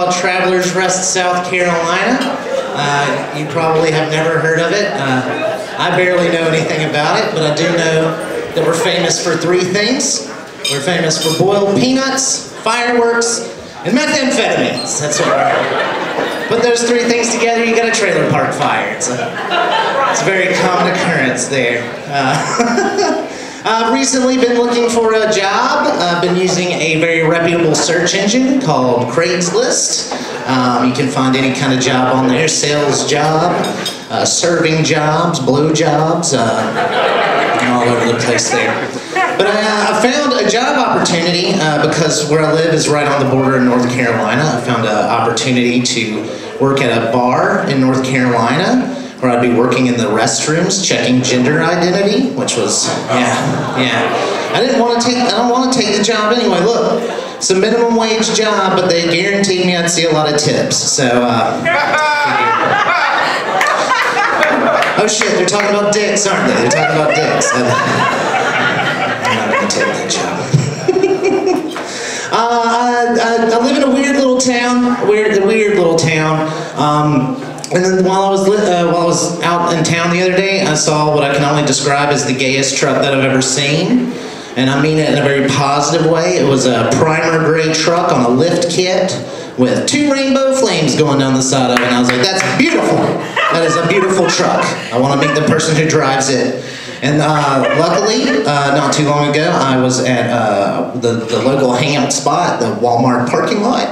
called Travelers Rest, South Carolina. You probably have never heard of it. I barely know anything about it, but I do know that we're famous for three things. We're famous for boiled peanuts, fireworks, and methamphetamines. That's what we're. Put those three things together, you got a trailer park fire. It's a very common occurrence there. I've recently been looking for a job. I've been using a very reputable search engine called Craigslist. You can find any kind of job on there, sales job, serving jobs, blow jobs, all over the place there. But I found a job opportunity because where I live is right on the border in North Carolina. I found an opportunity to work at a bar in North Carolina where I'd be working in the restrooms, checking gender identity, which was, yeah. I don't want to take the job anyway. Look, it's a minimum wage job, but they guaranteed me I'd see a lot of tips. So, oh shit, they're talking about dicks, aren't they? They're talking about dicks. I'm not gonna take that job. I live in a weird little town, weird little town. And then while I was out in town the other day, I saw what I can only describe as the gayest truck that I've ever seen. And I mean it in a very positive way. It was a primer gray truck on a lift kit with 2 rainbow flames going down the side of it. And I was like, that's beautiful. That is a beautiful truck. I want to meet the person who drives it. And luckily, not too long ago, I was at the local hangout spot, the Walmart parking lot.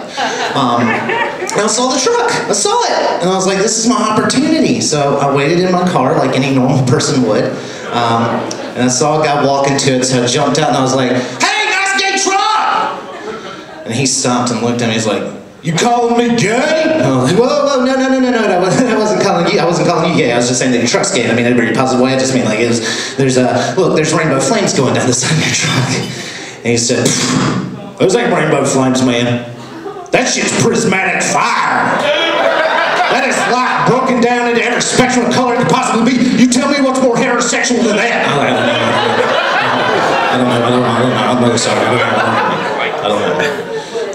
And I saw the truck. I saw it. And I was like, this is my opportunity. So I waited in my car like any normal person would. And I saw a guy walk into it, so I jumped out and I was like, hey, nice gay truck! And he stopped and looked at me. He's like, you calling me gay? And I was like, whoa, no. I wasn't calling you gay. I was just saying that your truck's gay. I mean, in a very positive way. I just mean like, there's rainbow flames going down the side of your truck. And he said, those ain't rainbow flames, man. That shit's prismatic fire. That is light broken down into every spectrum of color it could possibly be. You tell me what's more heterosexual than that? I don't know. I'm really sorry. I don't know.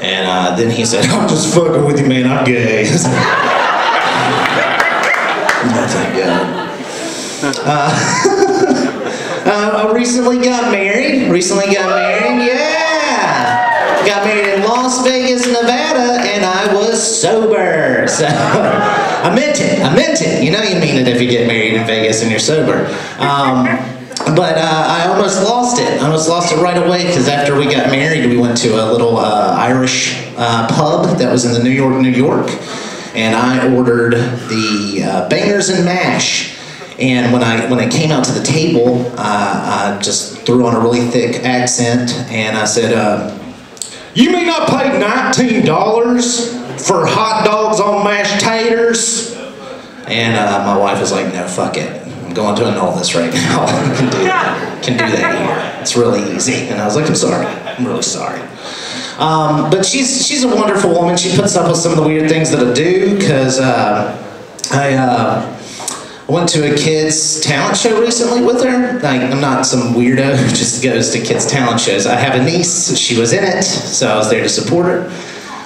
And then he said, I'm just fucking with you, man. I'm gay. Oh, thank God. I recently got married. Yeah. Got married in Las Vegas, Nevada, and I was sober. So I meant it. You know you mean it if you get married in Vegas and you're sober. But I almost lost it. I almost lost it right away because after we got married, we went to a little Irish pub that was in the New York, and I ordered the bangers and mash. And when I came out to the table, I just threw on a really thick accent, and I said, you mean I paid $19 for hot dogs on mashed taters? And my wife was like, no, fuck it. I'm going to annul this right now. Can do that here. It's really easy. And I was like, I'm sorry. I'm really sorry. But she's a wonderful woman. She puts up with some of the weird things that I do because I went to a kids' talent show recently with her. Like, I'm not some weirdo who just goes to kids' talent shows. I have a niece. She was in it, so I was there to support her.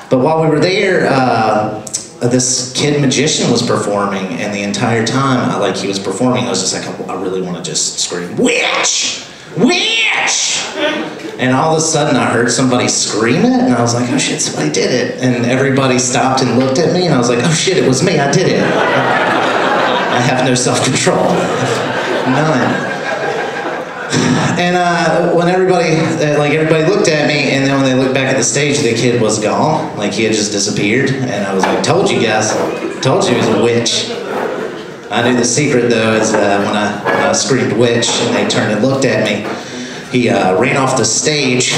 But while we were there, this kid magician was performing, and the entire time, he was performing, I was just like, I really want to just scream, witch! Witch! And all of a sudden, I heard somebody scream it, and I was like, oh shit, somebody did it. And everybody stopped and looked at me, and I was like, oh shit, it was me, I did it. I have no self-control. None. And when everybody looked at me, and then when they looked back at the stage, the kid was gone. Like, he had just disappeared. And I was like, told you guys. Told you he was a witch. I knew the secret, though, is when I screamed witch, and they turned and looked at me, he ran off the stage,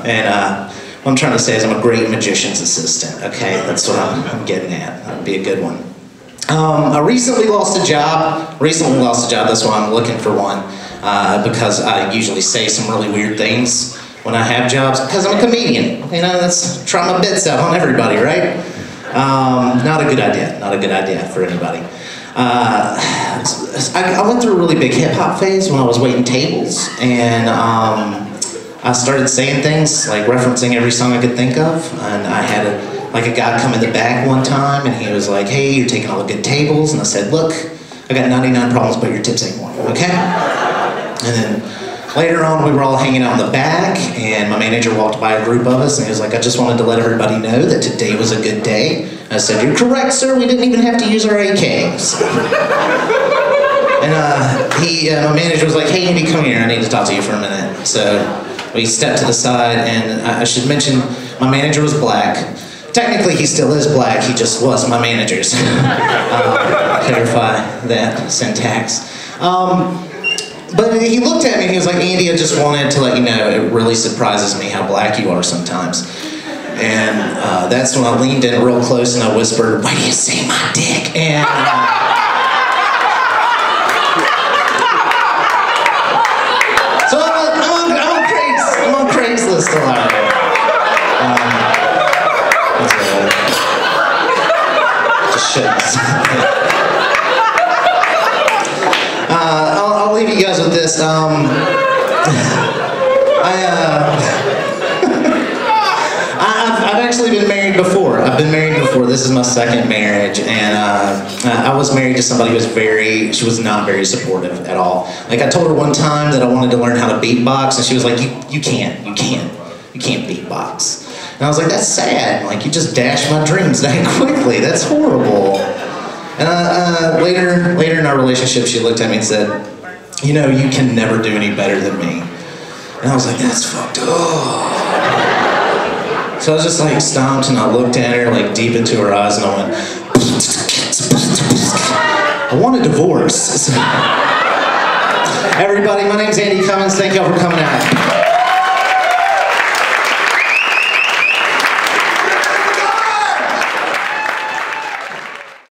and what I'm trying to say is I'm a great magician's assistant, okay? That's what I'm getting at. That'd be a good one. I recently lost a job. That's why I'm looking for one. Because I usually say some really weird things when I have jobs. Because I'm a comedian. You know, that's try my bits out on everybody, right? Not a good idea. Not a good idea for anybody. I went through a really big hip-hop phase when I was waiting tables. And I started saying things, like referencing every song I could think of. And I had like a guy come in the back one time and he was like, hey, you're taking all the good tables. And I said, look, I got 99 problems, but your tips ain't one, okay? And then later on, we were all hanging out in the back, and my manager walked by a group of us, and he was like, I just wanted to let everybody know that today was a good day. I said, you're correct, sir. We didn't even have to use our AKs. And my manager was like, hey, Andy, come here. I need to talk to you for a minute. So we stepped to the side, and I should mention, my manager was black. Technically, he still is black. He just was my manager's. Clarify that syntax. But he looked at me and he was like, Andy, I just wanted to let you know, it really surprises me how black you are sometimes. And that's when I leaned in real close and I whispered, why do you say my dick? And so I'm on Craigslist a lot. Just shut I'll leave you guys with this. I've actually been married before. I've been married before. This is my second marriage, and I was married to somebody who was she was not very supportive at all. Like, I told her one time that I wanted to learn how to beatbox, and she was like, you can't beatbox. And I was like, that's sad. Like, you just dashed my dreams that quickly. That's horrible. And later in our relationship, she looked at me and said, you know, you can never do any better than me. And I was like, that's fucked up. So I was just like stomped and I looked at her like deep into her eyes and I went, I want a divorce. Everybody, my name's Andy Cummings. Thank y'all for coming out.